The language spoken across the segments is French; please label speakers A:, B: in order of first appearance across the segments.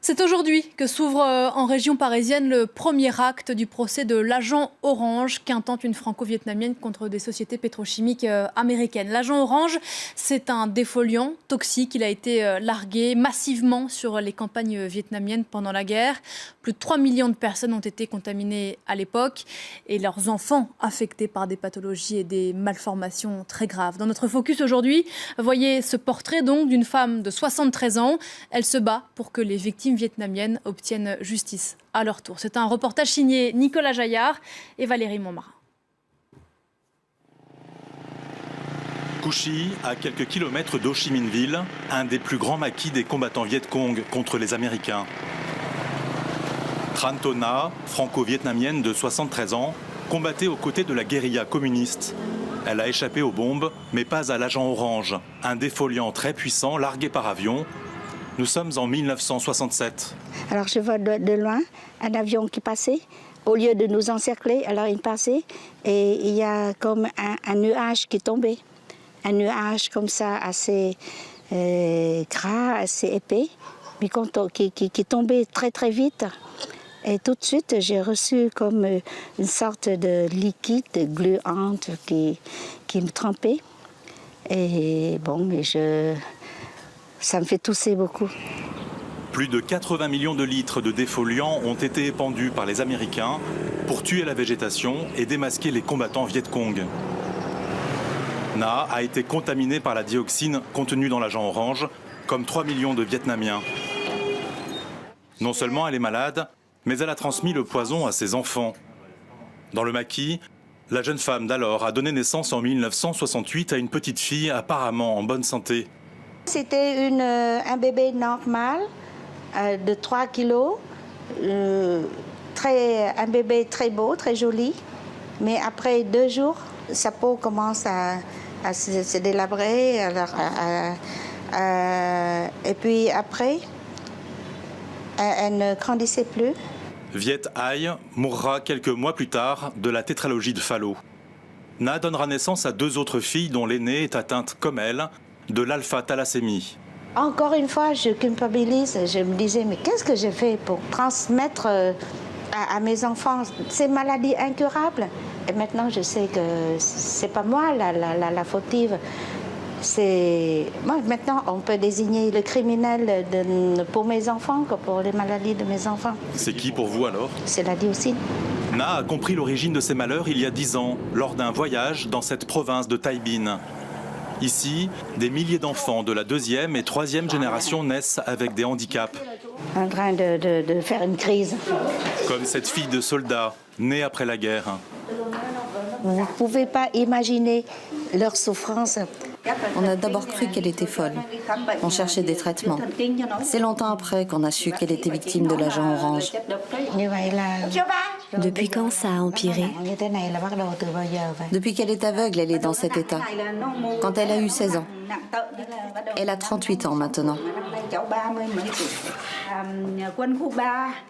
A: C'est aujourd'hui que s'ouvre en région parisienne le premier acte du procès de l'agent Orange qui intente une franco-vietnamienne contre des sociétés pétrochimiques américaines. L'agent Orange, c'est un défoliant toxique. Il a été largué massivement sur les campagnes vietnamiennes pendant la guerre. Plus de 3 millions de personnes ont été contaminées à l'époque et leurs enfants affectés par des pathologies et des malformations très graves. Dans notre focus aujourd'hui, voyez ce portrait donc d'une femme de 73 ans. Elle se bat pour que les victimes vietnamiennes obtiennent justice à leur tour. C'est un reportage signé Nicolas Jaillard et Valérie Montmarin.
B: Cu Chi, à quelques kilomètres d'Ho Chi Minh Ville, un des plus grands maquis des combattants Viet Cong contre les Américains. Tran To Na, franco-vietnamienne de 73 ans, combattait aux côtés de la guérilla communiste. Elle a échappé aux bombes, mais pas à l'agent Orange, un défoliant très puissant largué par avion. Nous sommes en 1967.
C: Alors je vois de loin un avion qui passait. Au lieu de nous encercler, alors il passait et il y a comme un nuage qui tombait. Un nuage comme ça assez gras, assez épais, mais qui tombait très très vite. Et tout de suite, j'ai reçu comme une sorte de liquide gluante qui me trempait. Et bon, mais ça me fait tousser beaucoup.
B: Plus de 80 millions de litres de défoliants ont été épandus par les Américains pour tuer la végétation et démasquer les combattants Viet Cong. Na a été contaminée par la dioxine contenue dans l'agent Orange, comme 3 millions de Vietnamiens. Non seulement elle est malade, mais elle a transmis le poison à ses enfants. Dans le maquis, la jeune femme d'alors a donné naissance en 1968 à une petite fille apparemment en bonne santé.
C: C'était un bébé normal de 3 kilos, un bébé très beau, très joli. Mais après 2 jours, sa peau commence à se délabrer. Et puis après, elle ne grandissait plus.
B: Viet Ai mourra quelques mois plus tard de la tétralogie de Fallot. Na donnera naissance à 2 autres filles dont l'aînée est atteinte comme elle de l'alpha-thalassémie.
C: Encore une fois, je culpabilise. Je me disais, mais qu'est-ce que j'ai fait pour transmettre à mes enfants ces maladies incurables? Et maintenant, je sais que c'est pas moi la fautive. Moi, maintenant, on peut désigner le criminel pour mes enfants que pour les maladies de mes enfants.
B: C'est qui pour vous alors?
C: C'est la dioxine.
B: Na a compris l'origine de ses malheurs il y a 10 ans, lors d'un voyage dans cette province de Tai Binh. Ici, des milliers d'enfants de la 2e et 3e génération naissent avec des handicaps.
C: En train de faire une crise.
B: Comme cette fille de soldat, née après la guerre.
C: Vous ne pouvez pas imaginer leur souffrance.
D: On a d'abord cru qu'elle était folle. On cherchait des traitements. C'est longtemps après qu'on a su qu'elle était victime de l'agent Orange.
E: Depuis quand ça a empiré?
D: Depuis qu'elle est aveugle, elle est dans cet état. Quand elle a eu 16 ans. Elle a 38 ans maintenant.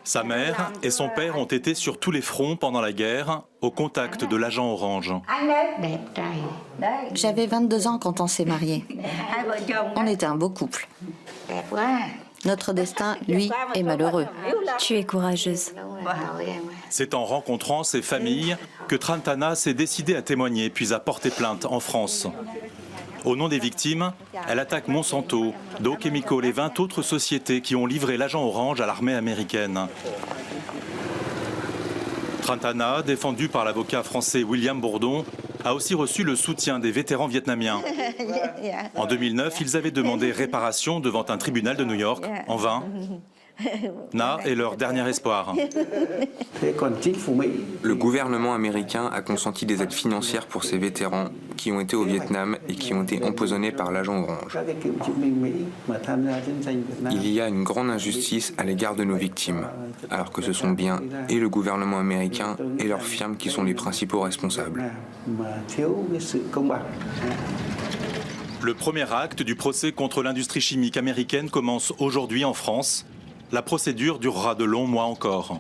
B: Sa mère et son père ont été sur tous les fronts pendant la guerre, au contact de l'agent Orange.
D: J'avais 22 ans quand on s'est mariés. On était un beau couple. Notre destin, lui, est malheureux.
E: Tu es courageuse.
B: C'est en rencontrant ces familles que Tran To Na s'est décidée à témoigner puis à porter plainte en France. Au nom des victimes, elle attaque Monsanto, Dow Chemical et 20 autres sociétés qui ont livré l'agent Orange à l'armée américaine. Tran To Na, défendu par l'avocat français William Bourdon, a aussi reçu le soutien des vétérans vietnamiens. En 2009, ils avaient demandé réparation devant un tribunal de New York, en vain. Na est leur dernier espoir.
F: Le gouvernement américain a consenti des aides financières pour ces vétérans qui ont été au Vietnam et qui ont été empoisonnés par l'agent Orange. Il y a une grande injustice à l'égard de nos victimes, alors que ce sont bien et le gouvernement américain et leurs firmes qui sont les principaux responsables.
B: Le premier acte du procès contre l'industrie chimique américaine commence aujourd'hui en France. La procédure durera de longs mois encore.